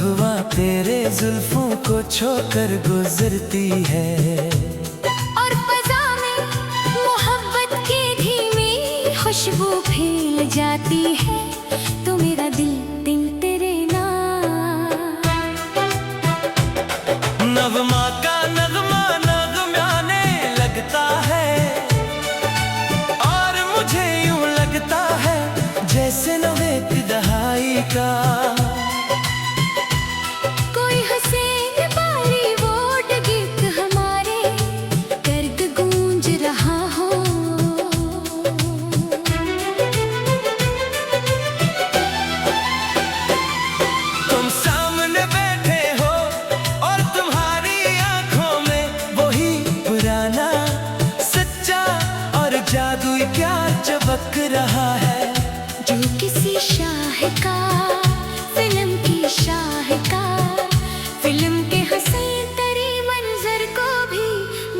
सुबह तेरे जुल्फों को छोकर गुजरती है, और फज़ा में मोहब्बत की धीमी खुशबू फैल जाती है। तो मेरा दिल दिल तेरे नाम। नगमा का नगमा नगमाने लगता है, और मुझे यूं लगता है जैसे नवे दहाई का कोई हसीन बॉलीवुड गीत हमारे गर्द गूंज रहा हो। तुम सामने बैठे हो और तुम्हारी आंखों में वही पुराना सच्चा और जादुई प्यार चमक रहा है, जो किसी शाहकार फिल्म की शाहकार फिल्म के हसीन तरी मंजर को भी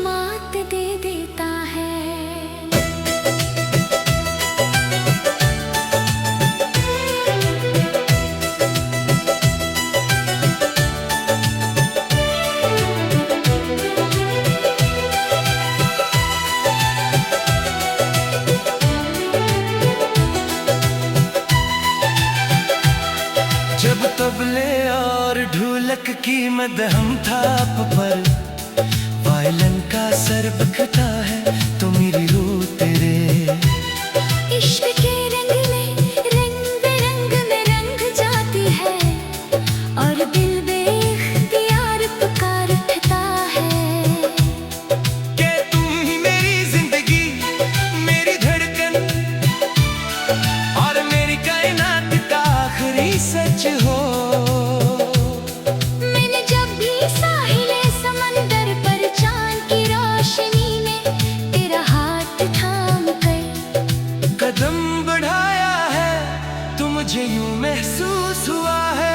मात दे देता है। जब तबले और ढोलक की मदहम थाप पर वायलिन का सर बिखरता है, तो मेरी रूह तेरे इश्क के रंग बिरंग में रंग जाती है, और दिल बेख्तियार पुकार उठता है कि तुम ही मेरी जिंदगी, मेरी धड़कन और मेरी कायनात का आखिरी सच हो। मैंने जब भी साहिले समंदर पर चांद की रोशनी में तेरा हाथ थाम कर कदम बढ़ाया है, तो मुझे यूं महसूस हुआ है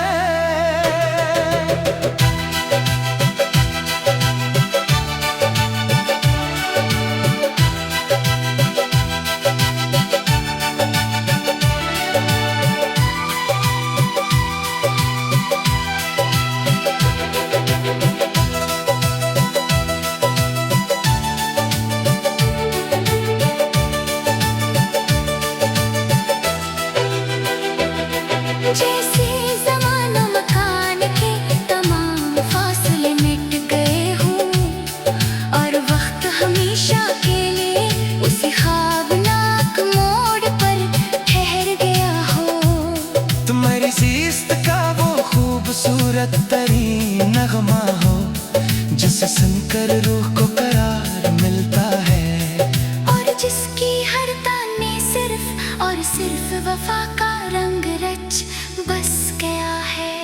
जैसे ज़माना मकान के तमाम फासले मिट गए हों, और वक्त हमेशा के लिए उसी ख्वाबनाक मोड़ पर ठहर गया हो। तुम्हारी ज़िस्त का वो खूबसूरत तरीन नगमा हो, जिसे सुनकर रूह को करार मिलता है, और जिसकी हर ताने सिर्फ और सिर्फ वफा का रंग रच बस गया है।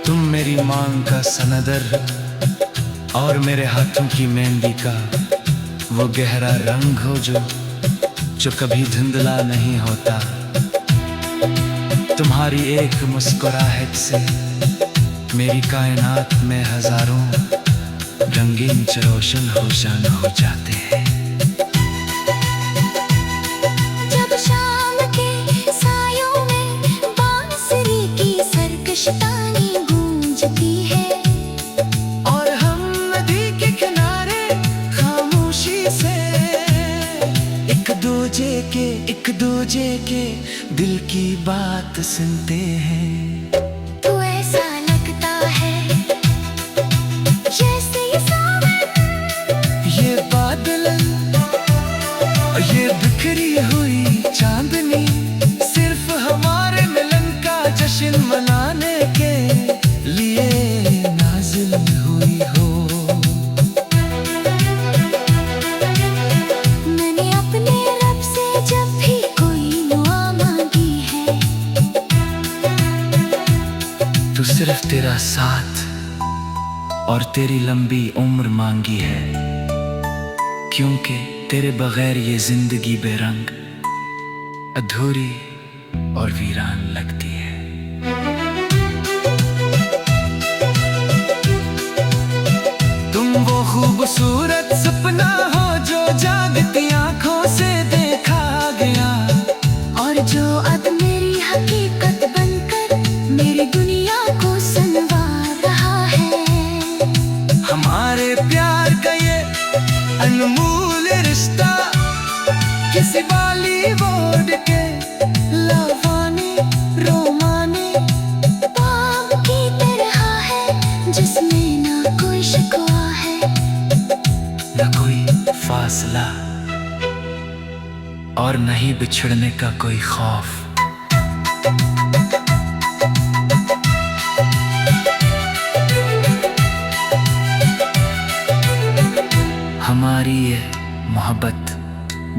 तुम मेरी मांग का सनदर और मेरे हाथों की मेहंदी का वो गहरा रंग हो जो कभी धुंधला नहीं होता। तुम्हारी एक मुस्कुराहट से मेरी कायनात में हजारों रंगीन रोशन रोशन हो जाते हैं। जब शाम के सायों में बांसुरी की सरकश तानी गूंजती है, और हम नदी के किनारे खामोशी से एक दूजे के दिल की बात सुनते हैं, तो ऐसा लगता है जैसे ये सावन, ये बादल, ये बिखरी हुई चांदनी सिर्फ हमारे मिलन का जश्न मनाने के लिए नाज़िल हुई हो। मैंने अपने रब से जब भी कोई दुआ मांगी है, तो सिर्फ तेरा साथ और तेरी लंबी उम्र मांगी है, क्योंकि तेरे बगैर ये जिंदगी बेरंग, अधूरी और वीरान लगती है। खूबसूरत सपना हो जो जागती आंखों से देखा गया, और जो अब मेरी हकीकत बनकर मेरी दुनिया को संवार रहा है। हमारे प्यार का ये अनमोल रिश्ता किसी बॉलीवुड के लवाने रोमाने बाग की तरह है जिसमें ना कोई शिकवा है, न कोई फासला और न ही बिछड़ने का कोई खौफ। हमारी ये मोहब्बत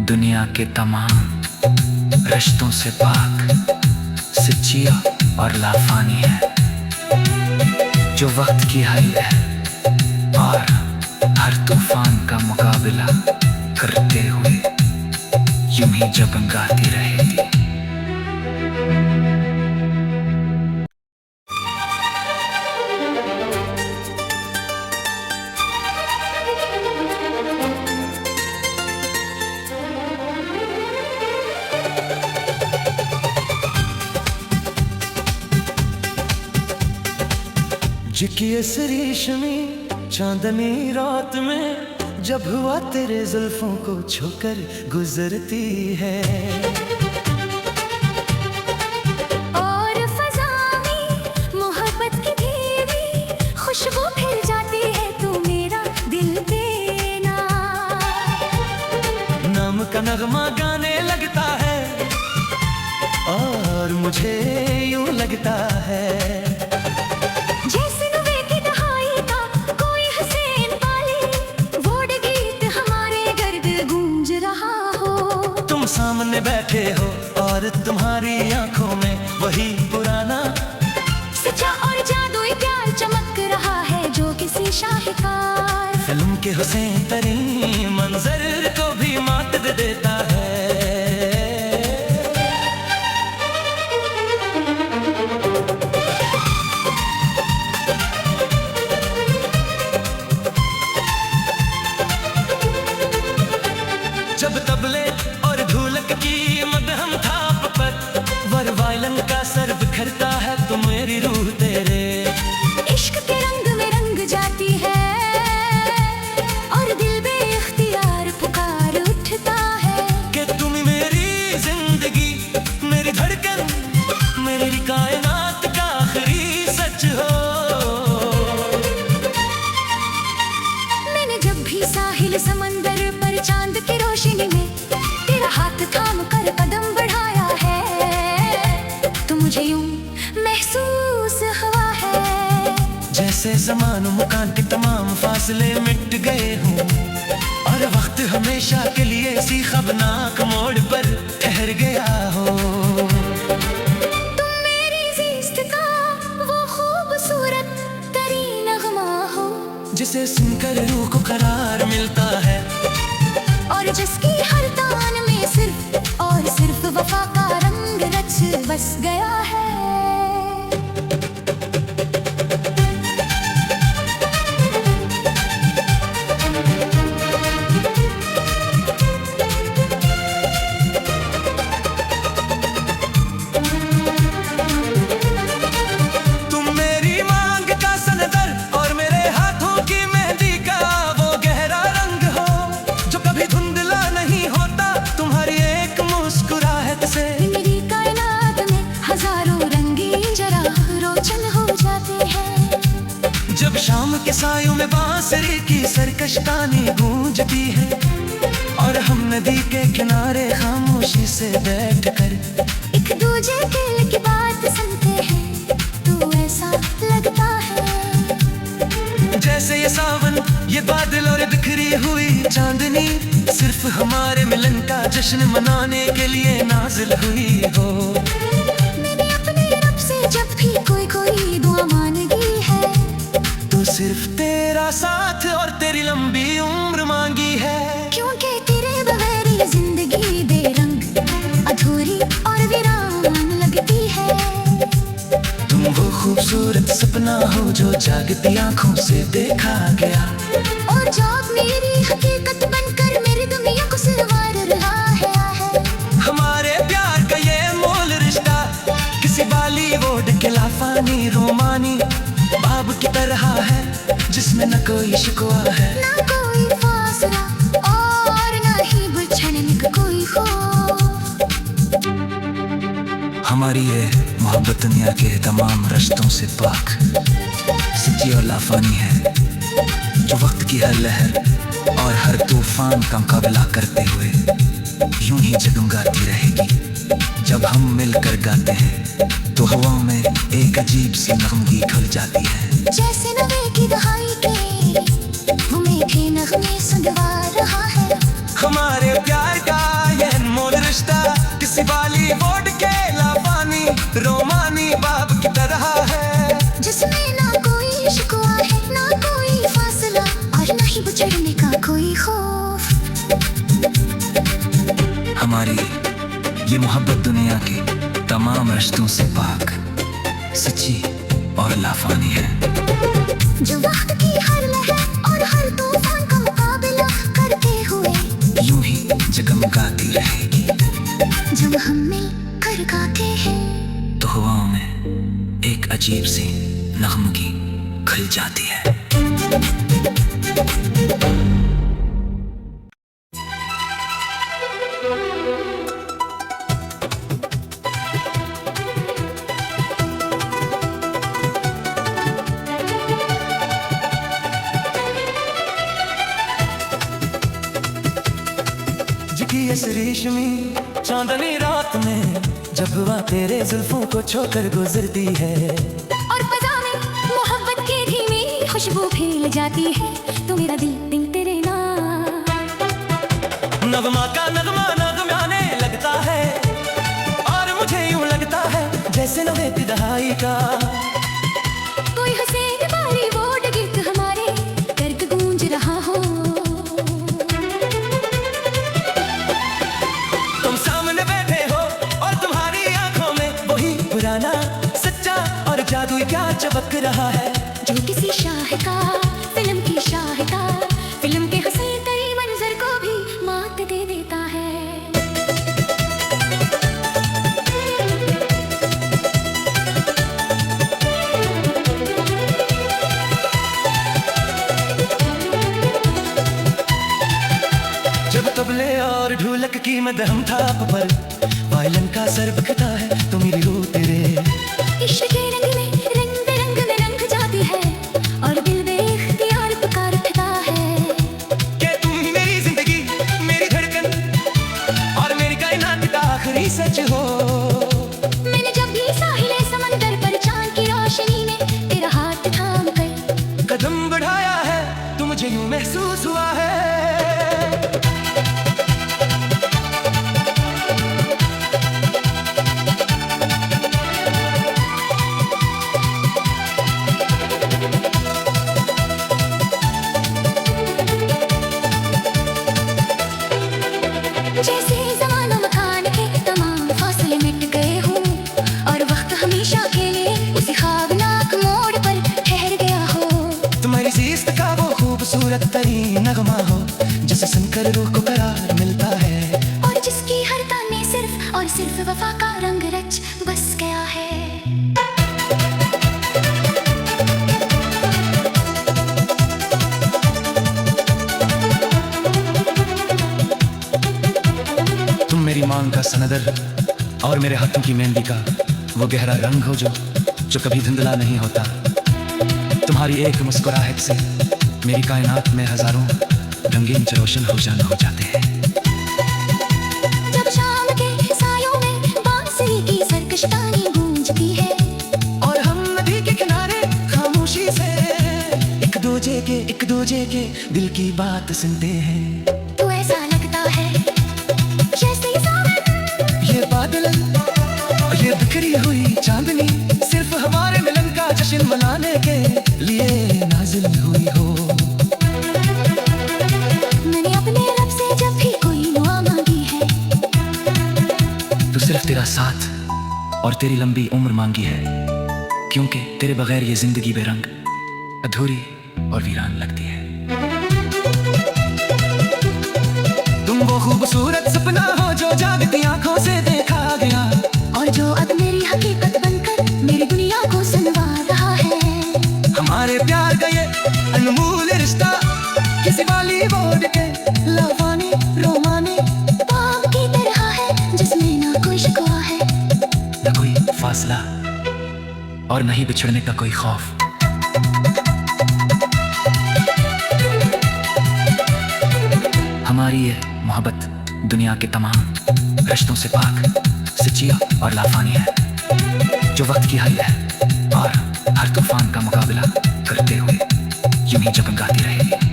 दुनिया के तमाम रिश्तों से पाक, सच्ची और लाफानी है, जो वक्त की हल है और हर तूफान का मुकाबला करते हुए यूं ही जगमगाती रहेगी। जिकी इस रेशमी चांदनी रात में जब हुआ तेरे जुल्फों को छूकर गुजरती है, और फज़ा में मोहब्बत की धीमी खुशबू फैल जाती है, तू मेरा दिल देना। नाम का नगमा गाने लगता है और मुझे यूं लगता है जैसे नवे की दहाई का कोई हुसैन पाली, वोड गीत हमारे गर्द गूंज रहा हो। तुम सामने बैठे हो और तुम्हारी आंखों में वही पुराना सच्चा और जादुई प्यार चमक रहा है, जो किसी शाहकार फिल्म के हुसैन तरीन मंजर को भी मात दे देता है। जब तबले और ढोलक की मदहम थाप पर वर वायलन का सर बिखरता है, तो मेरी रूह तेरे इश्क के रंग में रंग जाती है, और दिल बेइख्तियार पुकार उठता है कि तुम मेरी जिंदगी, मेरी धड़कन, मेरी कायनात का आखिरी सच हो। मैंने जब भी साहिल समंदर पर चांद की रोशनी में तेरा हाथ थाम कर कदम बढ़ाया है, तो मुझे यूं महसूस हुआ है जैसे ज़मानो मकान के तमाम फासले मिट गए हों, और वक्त हमेशा के लिए इसी खबनाक मोड़ पर ठहर गया हो। तुम मेरी ज़िस्त का वो खूबसूरत तरीन नगमा हो, जिसे सुनकर रूह को करार मिलता है, और जिसकी हर तान में सिर्फ और सिर्फ वफा का रंग रच बस गया है। तुम मेरी मांग का सनदर और मेरे हाथों की मेहंदी का वो गहरा रंग हो, जो कभी धुंधला नहीं होता तुम्हारी एक मुस्कुराहट से। मेरी कायनात में हजारों रंगीन जरा रोशन हो जाते हैं, जब शाम के सायों में बांसुरी की सरकश ताने गूंजती है, और हम नदी के किनारे खामोशी से बैठकर एक दूजे दिल की बात सुनते हैं, तू ऐसा लगता है जैसे ये सावन, ये बादल और बिखरी हुई चांदनी सिर्फ हमारे मिलन का जश्न मनाने के लिए नाजिल हुई हो। मैंने अपने रब से जब भी कोई दुआ मांगी है, तो सिर्फ तेरा साथ और तेरी लंबी उम्र मांगी है, क्योंकि तेरे बगैर ये जिंदगी बेरंग अधूरी और वीरान लगती है। तुम वो खूबसूरत सपना हो जो जागती आंखों से देखा गया, और जाग मेरी हकीकत बनकर मेरी दुनिया को संवार रहा है। हमारे प्यार का ये मूल रिश्ता किसी बॉलीवुड के लाफानी रोमानी बाब की तरह है, जिसमें न कोई शिकवा है, ना कोई फासला और ना ही बिछड़ने का कोई खौफ। हमारी ये मोहब्बत दुनिया के तमाम रिश्तों से पाक, सच्ची और लाफानी है, जो वक्त की हर लहर और हर तूफान का मुकाबला करते हुए यूं ही जगमगाती रहेगी। जब हम मिलकर गाते हैं तो हवाओं में एक अजीब सी नगमगी खुल जाती है, जैसे नवे की दहाई के वो मीठे नगमे सुनवा रहा है। हमारे प्यार का ये अनमोल रिश्ता किसी बॉलीवुड के लाफानी रोमानी बाब की तरह है, जिसमें ना कोई शिकवा है, ना कोई फासला और ना ही बिछड़ने का कोई खौफ। हमारी ये मोहब्बत दुनिया के तमाम रिश्तों से पाक, सच्ची और लाफानी है, जो वक्त की हर लहर और हर तूफान का मुकाबला करते हुए यूं ही जगमगाती रहेगी। जब हम मिलकर गाते हैं तो हवाओं में एक अजीब सी नगमगी खुल जाती है। इस रेशमी चांदनी रात में जब वह तेरे जुल्फों को छोकर गुजरती है और फजा में मोहब्बत की धीमी खुशबू फैल जाती है, तो मेरा दिल दिल तेरे नाम नगमा का नगमा नगमाने लगता है, और मुझे यूं लगता है जैसे नवे की दहाई का कोई हुसैन बॉलीवुड गीत हमारे गर्क गूंज रहा हो। पुराना सच्चा और जादुई प्यार चमक रहा है, जो किसी शाहकार फिल्म की शाहकार फिल्म के हसीन तरी मंजर को भी मात दे देता है। जब तबले और ढोलक की मदहम थाप पर वायलिन का सर बखता है, तो मेरी रूह तेरे इश्क के रंग में रंग जाती है, और दिल बेख्तियार पुकार उठता है कि तुम ही मेरी जिंदगी मेरी धड़कन और मेरी कायनात का आखिरी सच हो। मैंने जब भी साहिले समंदर पर चांद की रोशनी में तेरा हाथ थाम कर कदम बढ़ाया है, तो मुझे यूं महसूस हुआ है जैसे ज़माना मकान के तमाम फासले मिट गए हों, और वक्त हमेशा के लिए उसी ख्वाबनाक मोड़ पर ठहर गया हो। तुम्हारी ज़िस्त का वो खूबसूरत तरीन नगमा हो, जिसे सुनकर रूह को करार मिलता है, और जिसकी हर ताने सिर्फ और सिर्फ वफा का रंग रच बस गया है। मेरी मांग का सनदर और मेरे हाथों की मेहंदी का वो गहरा रंग हो जो कभी धुंधला नहीं होता। तुम्हारी एक मुस्कुराहट से मेरी कायनात में हजारों रंगीन रोशन हो जाते हैं। जब शाम के सायों में बांसुरी की सरकश तानें गूंजती है, और हम नदी के किनारे खामोशी से एक दूजे के दिल की बात सुनते हैं, तो ऐसा लगता है जैसे ये बादल ये बिखरी हुई चांदनी सिर्फ हमारे मिलन का जश्न मनाने के लिए नाजिल हुई हो। मैंने अपने रब से जब भी कोई दुआ मांगी है, तो सिर्फ तेरा साथ और तेरी लंबी उम्र मांगी है, क्योंकि तेरे बगैर ये जिंदगी बेरंग अधूरी और वीरान लगती है। खूबसूरत सपना हो जो जागती आंखों से देखा गया, और जो अब मेरी हकीकत बनकर मेरी दुनिया को सुनवा रहा है। हमारे प्यार का ये अनमोल रिश्ता किसी बॉलीवुड के लवाने रोमाने बाग की तरह है जिसमें ना कोई शिकवा है, न कोई फासला और नहीं बिछड़ने का कोई खौफ। हमारी ये मोहब्बत दुनिया के तमाम रिश्तों से पाक, सच्ची और लाफानी है, जो वक्त की हल है और हर तूफान का मुकाबला करते हुए यूं ही जगमगाती रहेगी।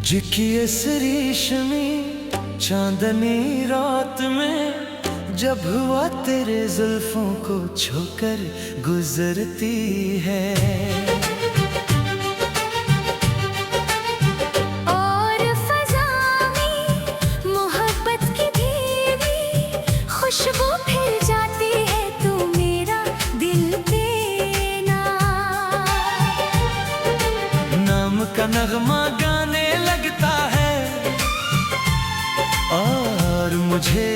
जिकी इस रेशमी चांदनी रात में जब हुआ तेरे जुल्फों को छूकर गुजरती है, और फज़ा में मोहब्बत की धीमी खुशबू फिर जाती है, तू मेरा दिल पे नाम का नगमा गाने लगता है, और मुझे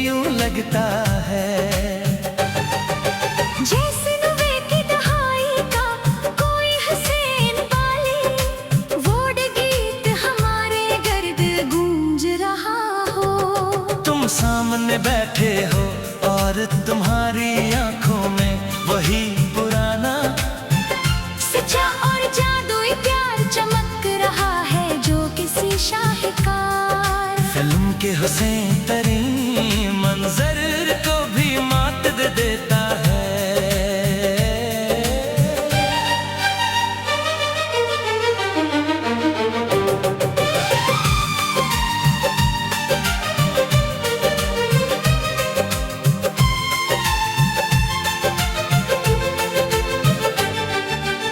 यूं लगता है जैसे नवे की दहाई का कोई हुसैन वाली वर्ड गीत हमारे गर्द गूंज रहा हो। तुम सामने बैठे हो और तुम्हारी आंखों में वही पुराना सच्चा और जादुई प्यार चमक रहा है, जो किसी शाहकार फिल्म के हुसैन तरीन मंजर को भी मात दे देता है।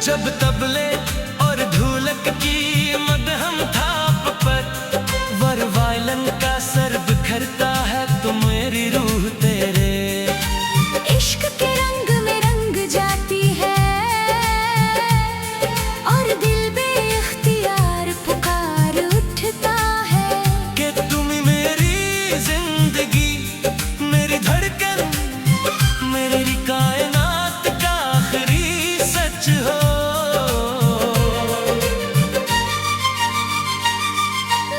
जब तबले और ढोलक की मदहम थाप पर वर वायलन का सर बिखरता है, तो मेरी रूह तेरे इश्क के रंग में रंग जाती है, और दिल बेइख्तियार पुकार उठता है कि तुम मेरी जिंदगी, मेरी धड़कन, मेरी कायनात का आखिरी सच हो।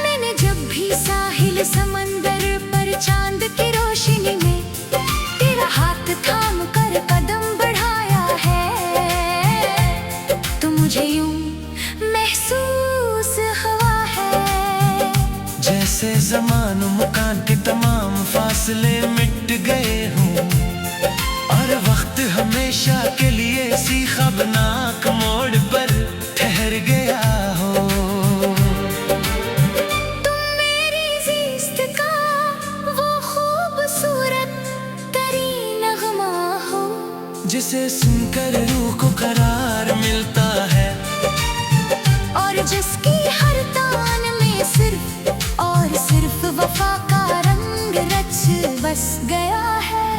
मैंने जब भी साहिल समंदर पर चांद की रोशनी में तेरा हाथ थाम कर कदम बढ़ाया है, तो मुझे यूं महसूस हुआ है जैसे ज़मान मकान के तमाम फासले मिट गए हों, और वक्त हमेशा के लिए इसी खबनाक मोड़ पर ठहर गया हो। तुम मेरी ज़िस्त का वो खूबसूरत तरीन नगमा हो, जिसे सुनकर रूह को करार मिलता है, और जिसकी हर तान में सिर्फ और सिर्फ वफा का रंग रच बस गया है।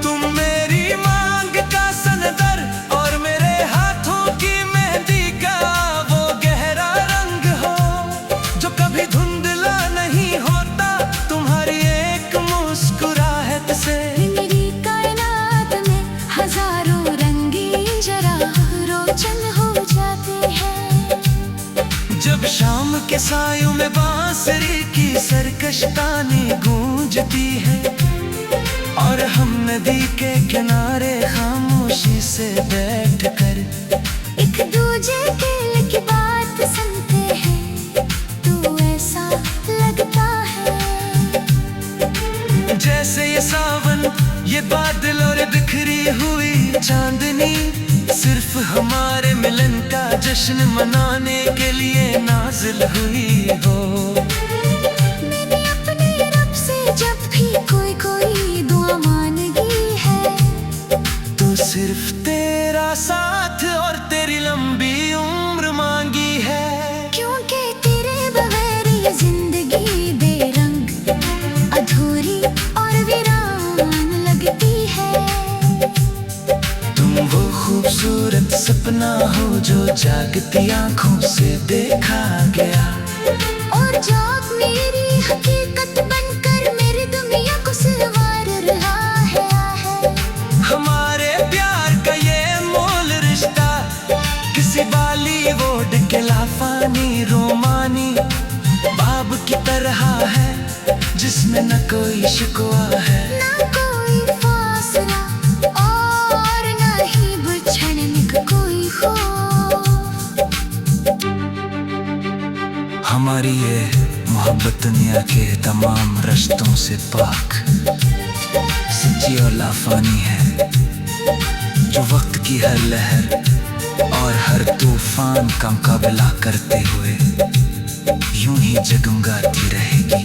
तुम मेरी मांग का सनदर और मेरे हाथों की मेहंदी का वो गहरा रंग हो, जो कभी धुंधला नहीं होता तुम्हारी एक मुस्कुराहट से। मेरी कायनात में हजारों रंगीन जरा रोशन हो जाते हैं, जब शाम के सायों में बांसुरी की सरकश ताने गूंजती है, और हम नदी के किनारे खामोशी से बैठकर एक दूजे दिल की बात सुनते हैं, तू ऐसा लगता है ये बादल और बिखरी हुई चांदनी सिर्फ हमारे मिलन का जश्न मनाने के लिए नाजिल हुई हो। मैंने अपने रब से जब भी कोई दुआ मांगी है, तो सिर्फ तेरा साथ और तेरी लंबी उम्र मांगी है। क्योंकि तेरे बगैर ये जिंदगी बेरंग, अधूरी और वीरान लगती है। तुम वो खूबसूरत सपना हो जो जागती आंखों से देखा गया, और जो अब मेरी हकीकत बनकर मेरी दुनिया को संवार रहा है। हमारे प्यार का ये मोल रिश्ता किसी बॉलीवुड के लाफानी रोमानी बाब की तरह है, जिसमें न कोई शिकवा है, ना कोई फासला और ना ही बिछड़ने का कोई खौफ। हमारी ये मोहब्बत दुनिया के तमाम रिश्तों से पाक, सच्ची और लाफानी है, जो वक्त की हर लहर और हर तूफान का मुकाबला करते हुए यूं ही जगमगाती रहेगी।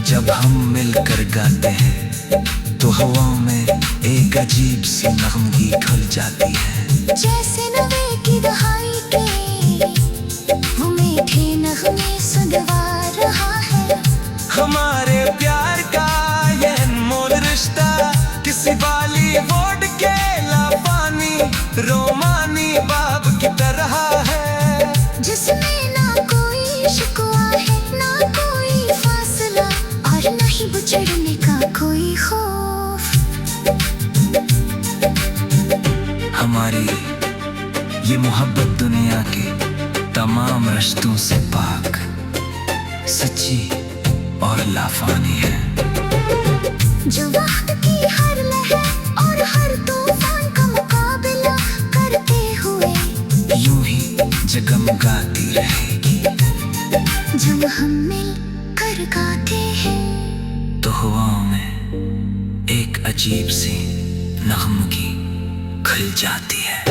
जब हम मिलकर गाते हैं तो हवाओं में एक अजीब सी नगमगी घुल जाती है। जैसे नवे की दहाई के वो मीठे नगमे सुनवा रहा है। हमारे प्यार का ये अनमोल रिश्ता किसी बॉलीवुड के लाफानी रोमानी बाब की तरह है, जिसमें ना कोई शिकवा है, ना कोई फासला और ना ही बिछड़ने का कोई खौफ। हमारी ये मोहब्बत दुनिया के तमाम रिश्तों से पाक, सच्ची और लाफानी है, जो वक्त की हर लहर और हर तूफान का मुकाबला करते हुए यूं ही जगमगाती रहेगी। जब हम मिल कर गाते हैं तो हवाओं में एक अजीब सी नगमगी खुल जाती है।